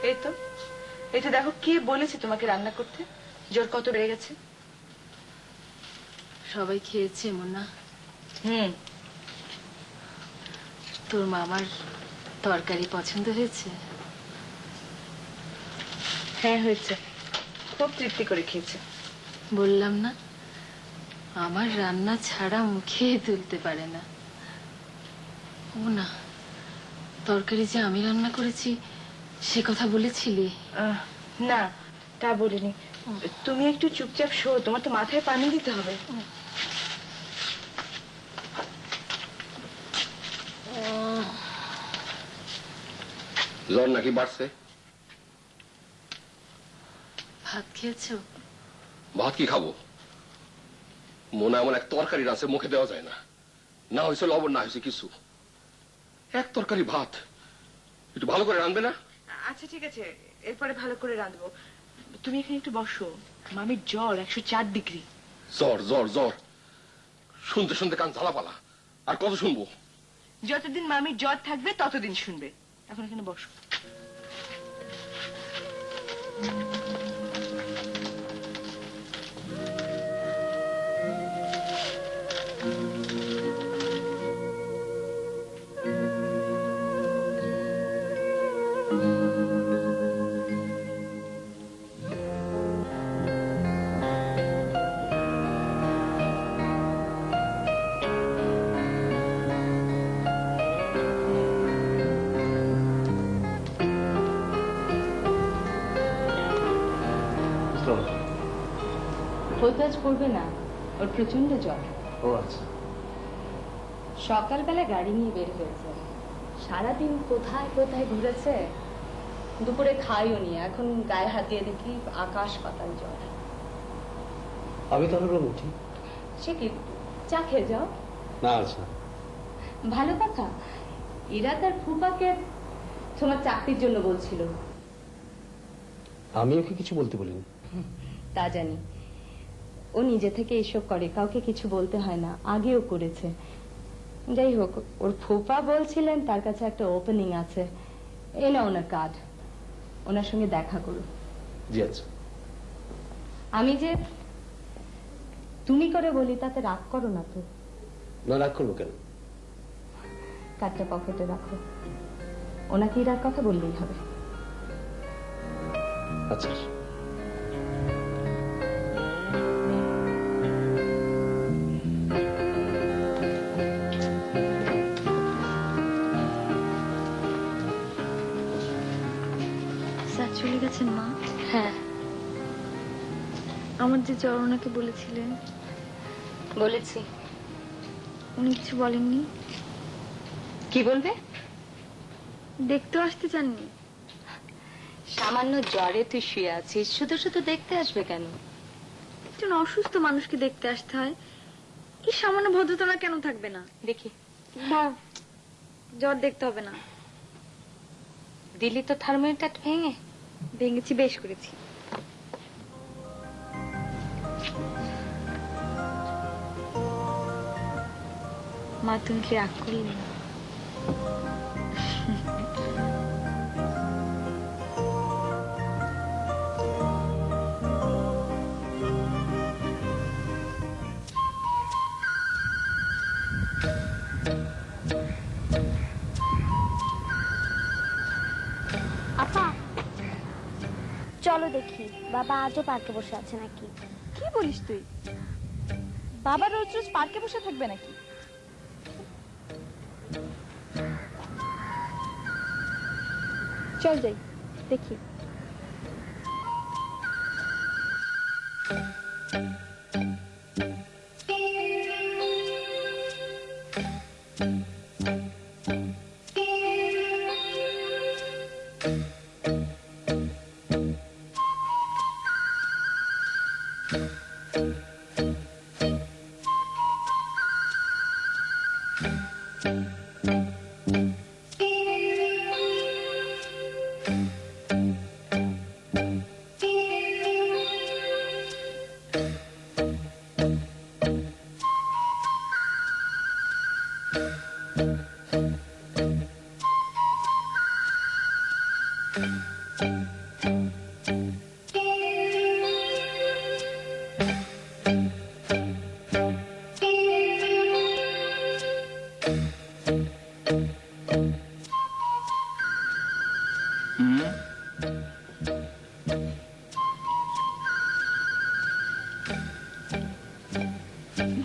এই তো এই তো দেখো, কে বলেছে তোমাকে রান্না করতে? জ্বর কত বেড়ে গেছে? সবাই খেয়েছে মোনা। তোর মামার তরকারি পছন্দ হয়েছে? হ্যাঁ হয়েছে, খুব তৃপ্তি করে খেয়েছে। বললাম না, আমার রান্না ছাড়া মুখে তুলতে পারে না। মোনা, তরকারি যে আমি রান্না করেছি সে কথা বলেছিলি? না, তা বলিনি। তুমি একটু চুপচাপ শো, তোমার তো মাথায় পানি দিতে হবে। জ্বর নাকি বাড়ছে? ভাত খেয়েছো? ভাত কি খাবো? মনে এমন এক তরকারি আছে মুখে দেওয়া যায় না। না হয়েছে লবণ, না হয়েছে কিছু। এক তরকারি ভাত একটু ভালো করে রাঁধবে না? আচ্ছা ঠিক আছে, এরপরে ভালো করে রাঁধবো। তুমি এখানে একটু বসো, মামির জ্বর 104 ডিগ্রি। জ্বর জ্বর জ্বর, শুনতে শুনতে কান ঝালাপালা। আর কত শুনবো? যতদিন মামির জ্বর থাকবে ততদিন শুনবে। এখন এখানে বসো। খোঁজ করবে না, ওর প্রচন্ড জ্বর। ও আচ্ছা। সকালবেলা গাড়ি নিয়ে বের হয়েছে, সারাদিন কোথায় কোথায় ঘুরেছে, দুপুরে খাইও নি, এখন গায়ে হাত দিয়ে দেখি আকাশ পাতাল জ্বর। আমি তাহলে উঠি। সে কি, চা খেয়ে যাও। না আচ্ছা, ভালো কথা, এরা তার ফুপাকে তোমার চাকরির জন্য বলছিল। আমি ওকে কিছু বলতে বলিনি। তা জানি, ও নিজে থেকে এসব করে, কাউকে কিছু বলতে হয় না, আগেও করেছে। যাই হোক, ওর ফুপা বলছিলেন তার কাছে একটা ওপেনিং আছে, এই না ওনার কার্ড, ওনার সঙ্গে দেখা করো। জি আচ্ছা। আমি যে তুমি করে বলি তাতে রাগ করো না তো? না, রাগ করবো কেন? কার্ডটা পকেটে রাখো, ওনাকে রাগ কথা বললেই হবে। আচ্ছা। স্যার চলে গেছেন মা? হ্যাঁ। আমার যে জ্বর ওনাকে বলেছিলেন? বলেছি। উনি কিছু বলেননি? কি বলবে? দেখতেও আসতে চাননি? সামান্য জ্বরে তুই শুয়ে আছিস, শুধু শুধু দেখতে আসবে কেন? একজন অসুস্থ মানুষকে দেখতে আসতে হয়, এই সামান্য ভদ্রতা কেন থাকবে না? দেখি। না, জ্বর দেখতে হবে না। দিলি তো থার্মোমিটার ভেঙে? ভেঙেছি, বেশ করেছি। মা তুমি কি রাগ করলে? আপা চলো দেখি বাবা আজও পার্কে বসে আছে নাকি। কি বলিস তুই? বাবা রোজ রোজ পার্কে বসে থাকবে নাকি? চল যাই দেখি।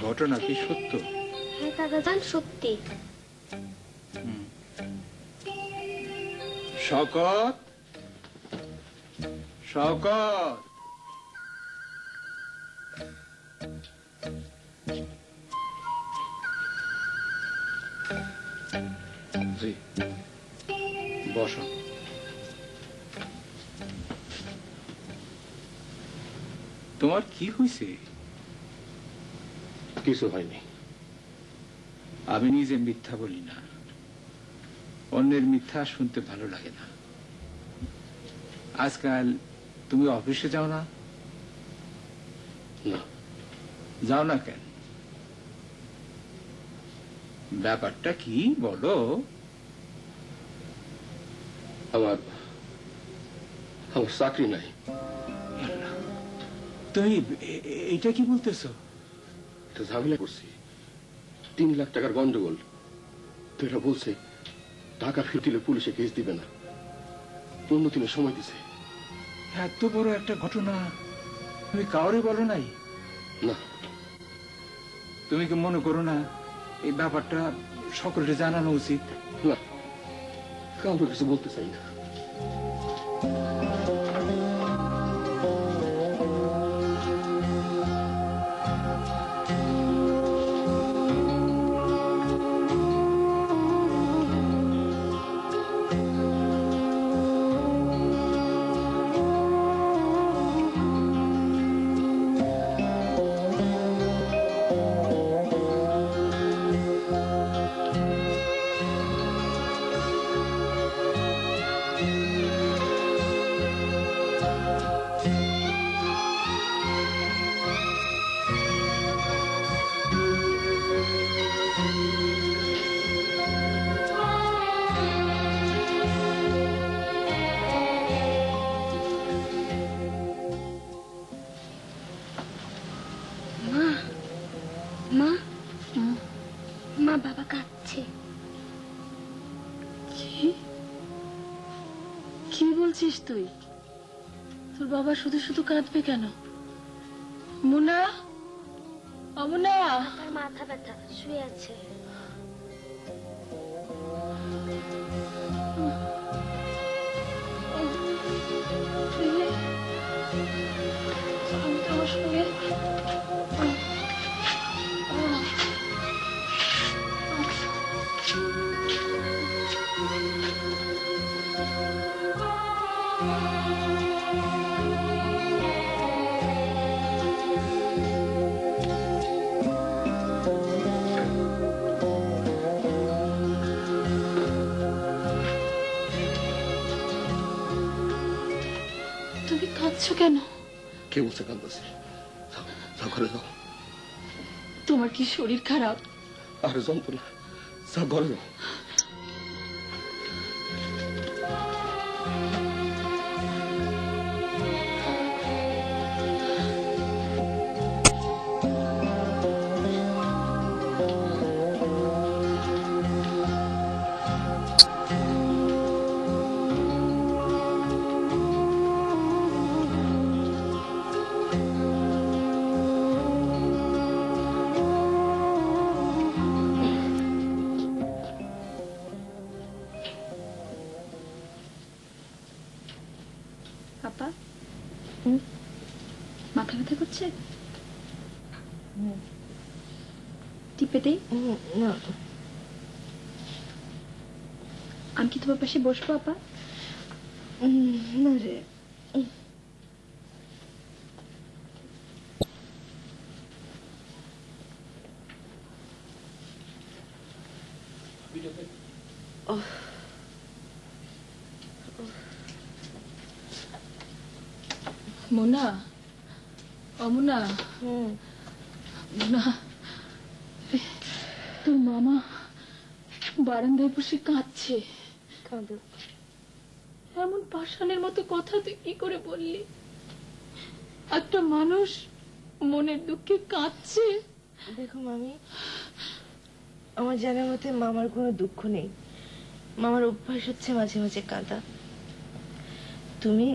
ঘটনা কি সত্য? হ্যাঁ দাদাজান, সত্যি। শওকত, শওকত, জি বসো। তোমার কি হয়েছে? কিছু হয়নি। আমি নিজে মিথ্যা বলি না, অন্যের মিথ্যা শুনতে ভালো লাগে না। আজকাল তুমি অফিসে যাও না? না। যাও না কেন? ব্যাপারটা কি বলো? আমার আমার চাকরি নাই। তুমি এটা কি বলতেছো? এটা ঝামেলা করছি, 3 লাখ টাকার গন্ডগোল। তো এরা বলছে টাকা ফেরত দিলে পুলিশে কেস দিবে না, 15 দিনের সময় দিছে। এত বড় একটা ঘটনা তুমি কাউরে বলো নাই? না। তুমি কি মনে করো না এই ব্যাপারটা সকলকে জানানো উচিত? না, কাউকে কিছু বলতে চাই না। মা, মা, বাবা কাঁদছে। কি বলছিস তুই? তোর বাবা শুধু শুধু কাঁদবে কেন? মুনা, অমুনা, তার মাথা ব্যথা, শুয়ে আছে। আমার সঙ্গে তুমি কাঁদছো কেন? কে বলছে কান্দাছি? ঘরে যাও। তোমার কি শরীর খারাপ? আর যন্ত্রণা, ঘরে যাও। পাপা, মাথা ব্যথা করছে? টিপে দেই? না, আমি কি তোমার পাশে বসবো আপা? না রে। মোনা, অমুনা, মোনা, তোর মামা বারান্দায় বসে কাঁদছে। এমন পাষাণের মতো কথা তুই কি করে বললি? একটা মানুষ মনের দুঃখে কাঁদছে। দেখো মামি, আমার জানার মতে মামার কোনো দুঃখ নেই। মামার অভ্যাস হচ্ছে মাঝে মাঝে কাঁদা। তুমি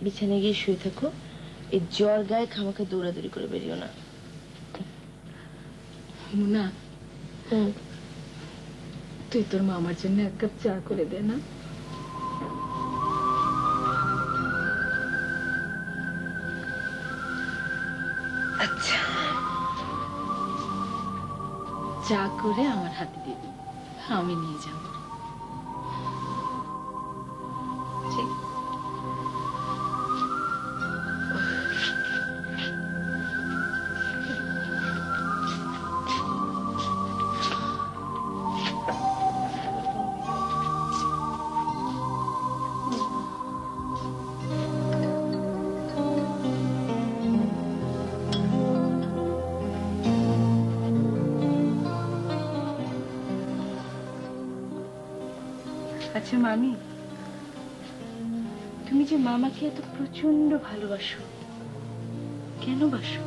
বিছানায় গিয়ে শুয়ে থাকো, এই জ্বর গায়ে খামাখা দৌড়াদৌড়ি করে বেরিও না। মুনা, তুই তোর মামার জন্য এক কাপ চা করে দে না। আচ্ছা, চা করে আমার হাতে দিবি, আমি নিয়ে যাব। ঠিক। আচ্ছা মামি, তুমি যে মামাকে এত প্রচন্ড ভালোবাসো, কেন বাসো?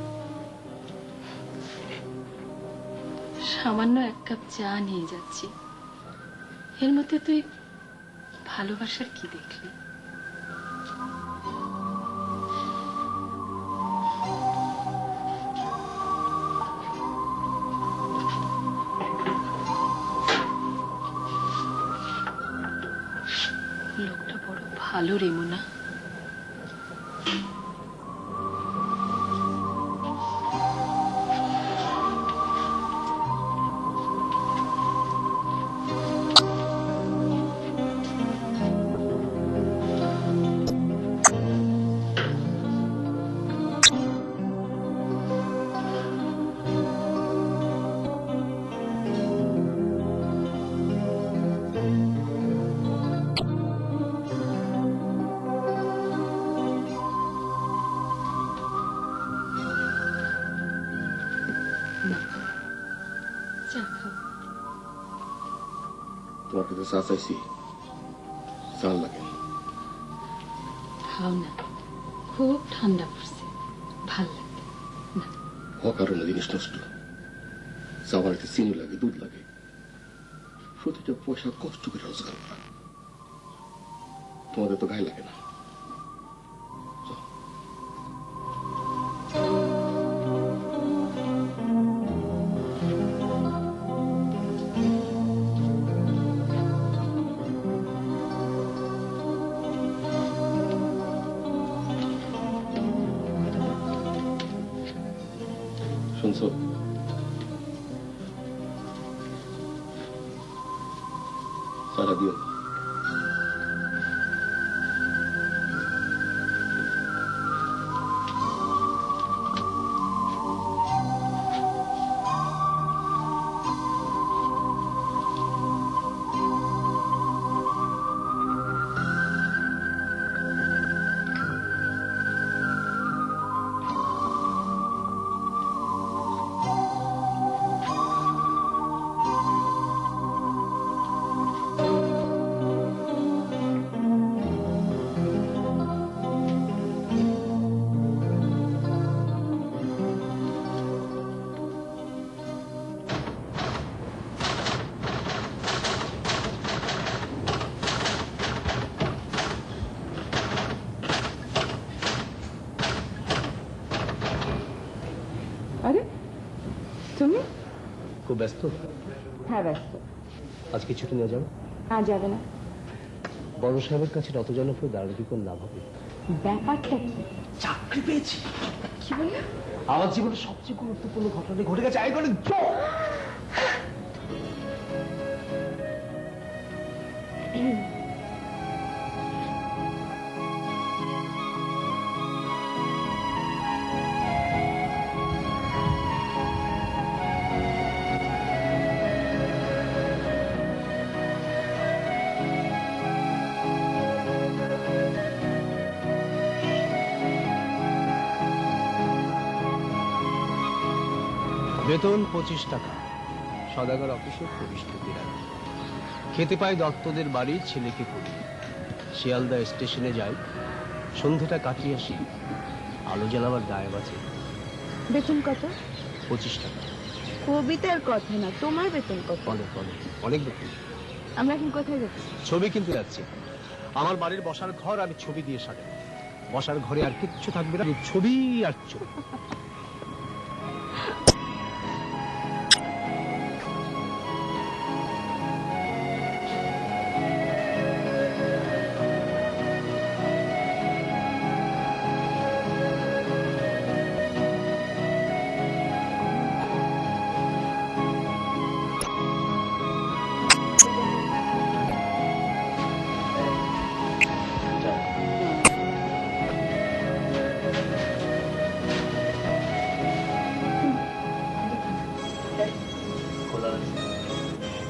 সামান্য এক কাপ চা নিয়ে যাচ্ছি, এর মধ্যে তুই ভালোবাসার কি দেখলি? লোকটা বড় ভালো রে মোনা। চা খাও। তোমার কাছে চা চাইছি, চাল লাগে। খাও না, খুব ঠান্ডা পড়ছে, ভাল লাগে না। অকারণে জিনিস নষ্ট। চা বানাইতে চিনি লাগে, দুধ লাগে, প্রতিটা পয়সা কষ্ট করে রোজগার করা। তোমাদের তো গায়ে লাগে না। শুনছো? সারা দিও না। আরে তুমি? খুব ব্যস্ত? হ্যাঁ ব্যস্ত। আজকে ছুটি নিয়ে যাবে? আর যাবে না। বড় সাহেবের কাছে অত জনপ্রিয় দাঁড়ালে কি কোন লাভ হবে? ব্যাপারটা কি? চাকরি পেয়েছি। কি বললে? আমার জীবনের সবচেয়ে গুরুত্বপূর্ণ ঘটনাটি ঘটে গেছে। I got a job. বেতন 25 টাকা, সদাগর অফিসে পরিস্থিতি রাখি, খেতে পাই দত্তদের বাড়ি, ছেলেকে পড়ি, শিয়ালদা স্টেশনে যাই, সন্ধ্যেটা কাটিয়ে আসি, আলো জ্বালাবার দায় আছে। বেতন কত? 25 টাকা। কবিতার কথা না, তোমার বেতন কত? অনেক অনেক অনেক বেশি। আমরা এখন কোথায় যাচ্ছি? ছবি কিনতে যাচ্ছি। আমার বাড়ির বসার ঘর আমি ছবি দিয়ে সাজাবো। বসার ঘরে আর কিচ্ছু থাকবে না, ছবি আর ছবি।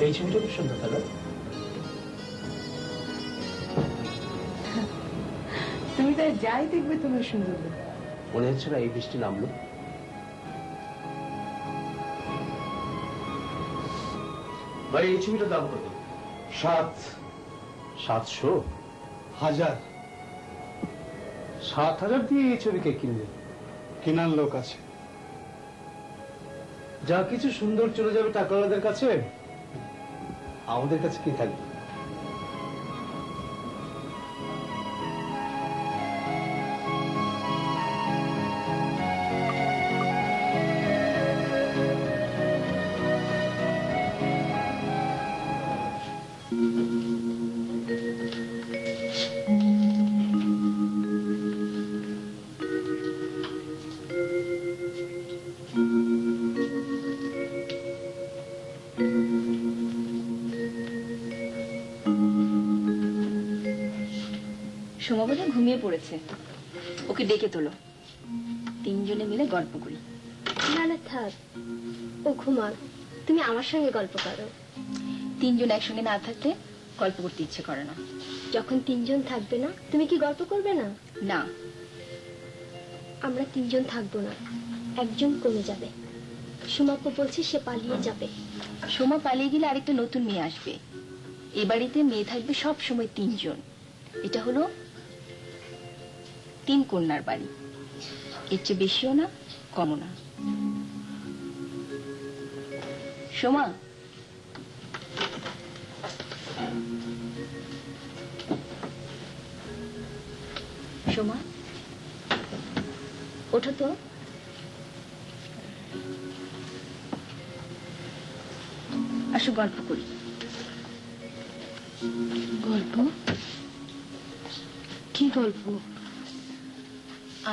এই ছবিটা খুব সুন্দর, তাই না? তুমি তাই যাই দেখবে তোমার সুন্দর লাগবে। মনে হচ্ছে না এই বৃষ্টি নামলো? ভাই এই ছবিটার দাম কত? 700? 1000? 7000 দিয়ে এই ছবিকে কিনবে? কেনার লোক আছে। যা কিছু সুন্দর চলে যাবে টাকাওয়ালাদের কাছে, আমাদের কাছে কি থাকবে? সোমা বোধ ঘুমিয়ে পড়েছে, ওকে ডেকে তোলো, তিনজনে মিলে গল্প করি। না না থাক, ও ঘুমাক, তুমি আমার সঙ্গে গল্প করো। তিনজন একসঙ্গে না থাকলে গল্প করতে ইচ্ছে করে না। যখন তিনজন থাকবে না, তুমি কি গল্প করবে না? না, আমরা তিনজন থাকবো না, একজন কমে যাবে। সুমাপ্পু বলছে সে পালিয়ে যাবে। সোমা পালিয়ে গেলে আরেকটা নতুন মেয়ে আসবে। এ বাড়িতে মেয়ে থাকবে সব সময় তিনজন। এটা হলো 3 কন্যার বাড়ি, এর চেয়ে বেশিও না কমও না। সোমা, সোমা ওঠো তো। আসো গল্প করি। গল্প? কি গল্প?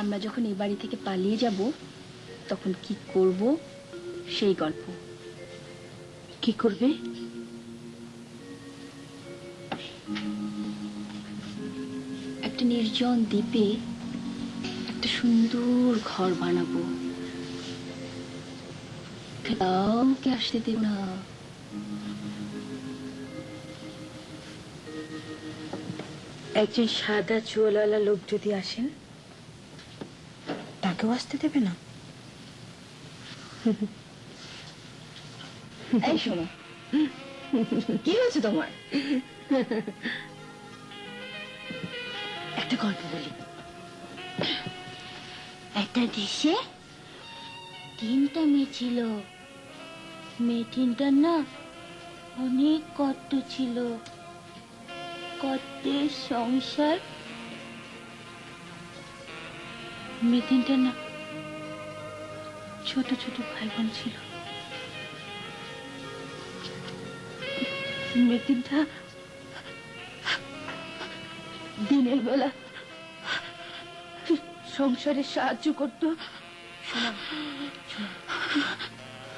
আমরা যখন এই বাড়ি থেকে পালিয়ে যাব তখন কি করব সেই গল্প। কি করবে? একটা নির্জন দ্বীপে একটা সুন্দর ঘর বানাবো, কাউকে আসতে দেব না। একজন সাদা চুলওয়ালা লোক যদি আসেন, তাকেও আসতে দেবে না? এই শোনো, কি হয়েছে তোমার? একটা গল্প বলি। একটা দেশে 3টা মেয়ে ছিল। মেয়ে 3টার না অনেক কষ্ট ছিল, কষ্টের সংসার। মেয়ে 3টার না ছোট ছোট ভাই বোন ছিল। মেয়ে 3টা দিনের বেলা সংসারে সাহায্য করত,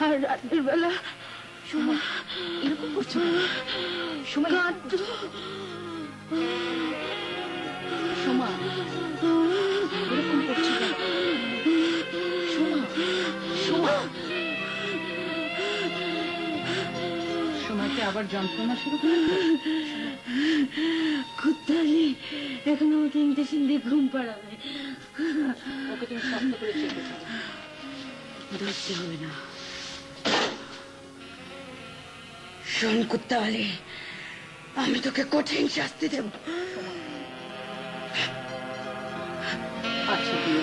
আর রাতের বেলা এরকম করছো কেন? সোমা, কাঁদত। সোমা এরকম করছো কেন? সোমা, সোমা, সোমাকে আবার যন্ত্রণা শুরু করলো। কুত্তালি এখন আমাকে ইঞ্জেকশন দিয়ে ঘুম পাড়াবে। ওকে তুমি শক্ত করে চেপে ধরো। ধরতে হবে না। শোন কুত্তাওয়ালি, আমি তোকে কঠিন শাস্তি দেব। আচ্ছা তুমি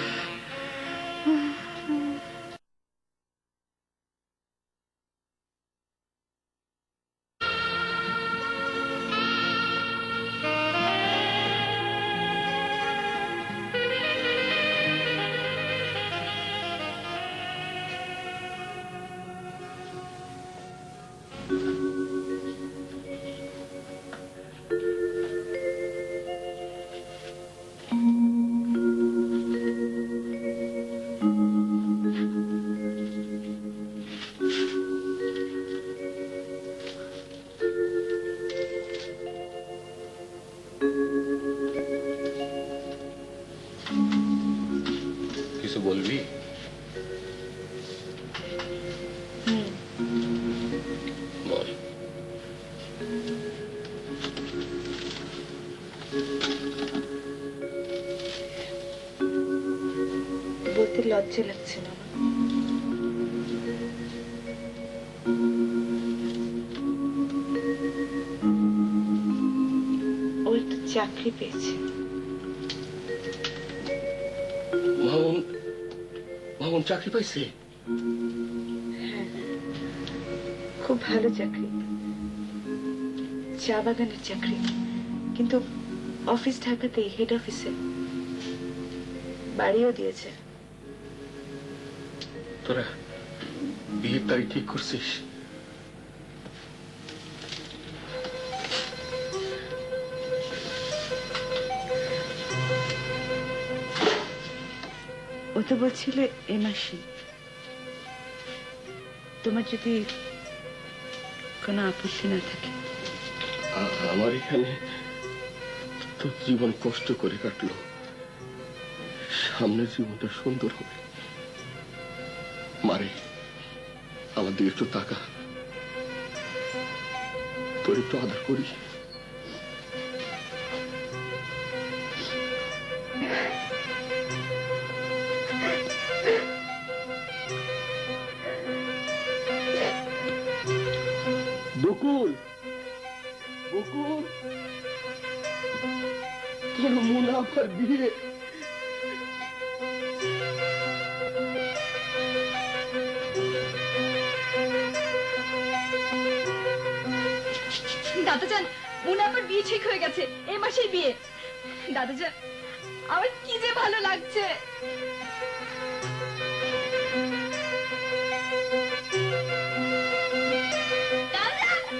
বলবি? বল। বলতে লজ্জা লাগছে না ও একটা চাকরি পেয়েছে। মামুন মামুন চাকরি পাইছে? খুব ভালো চাকরি, চা বাগানের চাকরি, কিন্তু অফিস ঢাকাতেই, হেড অফিসে। বাড়িও দিয়েছে। তোরা বিয়ের তারিখ ঠিক করছিস? ও তো বলছিল এ মাসে। তোমার যদি কোনো আপত্তি না থাকে। আমার এখানে তো জীবন কষ্ট করে কাটলো, সামনের জীবনটা সুন্দর হবে। মারে, আমার দিকে একটু তাকা, তোর একটু আদর করি। বকুল, বকুল, তোর মুনাফার বিয়ে। দাদাজান, মুনাফার বিয়ে ঠিক হয়ে গেছে, এই মাসেই বিয়ে। দাদাজান, আমার কি যে ভালো লাগছে।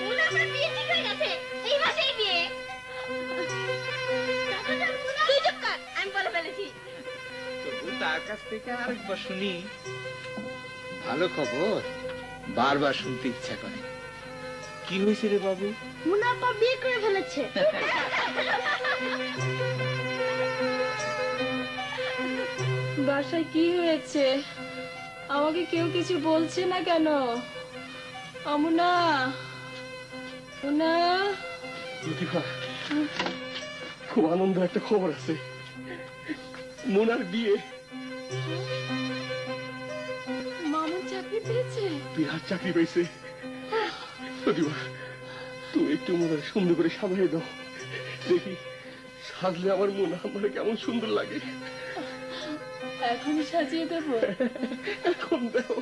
মুনাফার বিয়ে ঠিক হয়ে গেছে, এই মাসেই বিয়ে। তুই চুপ কর, আমি বলে ফেলেছি। তার কাছ থেকে আরেকবার শুনি। ভালো খবর বারবার শুনতে ইচ্ছা করে। কি হয়েছে রে বাবু? মুনাফা বিয়ে করে ফেলেছে। বাসায় কি হয়েছে? আমাকে কেউ কিছু বলছে না কেন? অমুনা, মুনা, লতিফা, খুব আনন্দ একটা খবর আছে। মোনার বিয়ে। মামুন চাকরি পেয়েছে? বিরাট চাকরি পাইছে। লতিফা, তুমি একটু মোনার সুন্দর করে সাজিয়ে দাও, দেখি সাজলে আমার মোনা আমার কেমন সুন্দর লাগে। এখনই সাজিয়ে দেবো? এখন দাও।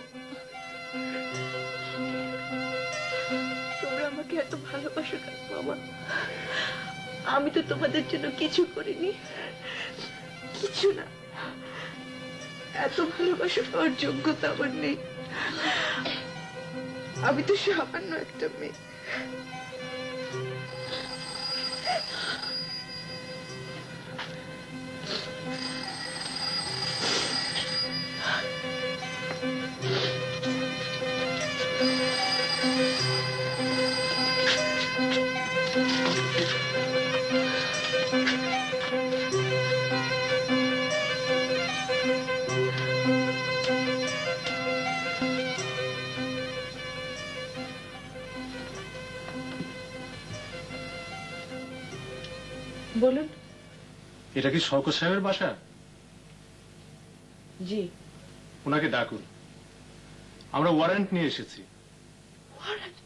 তোমরা আমাকে এত ভালোবাসো কেন মামা? আমি তো তোমাদের জন্য কিছু করিনি, কিছু না। এত ভালোবাসা পাওয়ার যোগ্যতা আমার নেই। আমি তো সামান্য একটা মেয়ে। বলুন। এটা কি শওকত সাহেবের বাসা? জি। ওনাকে ডাকুন, আমরা ওয়ারেন্ট নিয়ে এসেছি। ওয়ারেন্ট?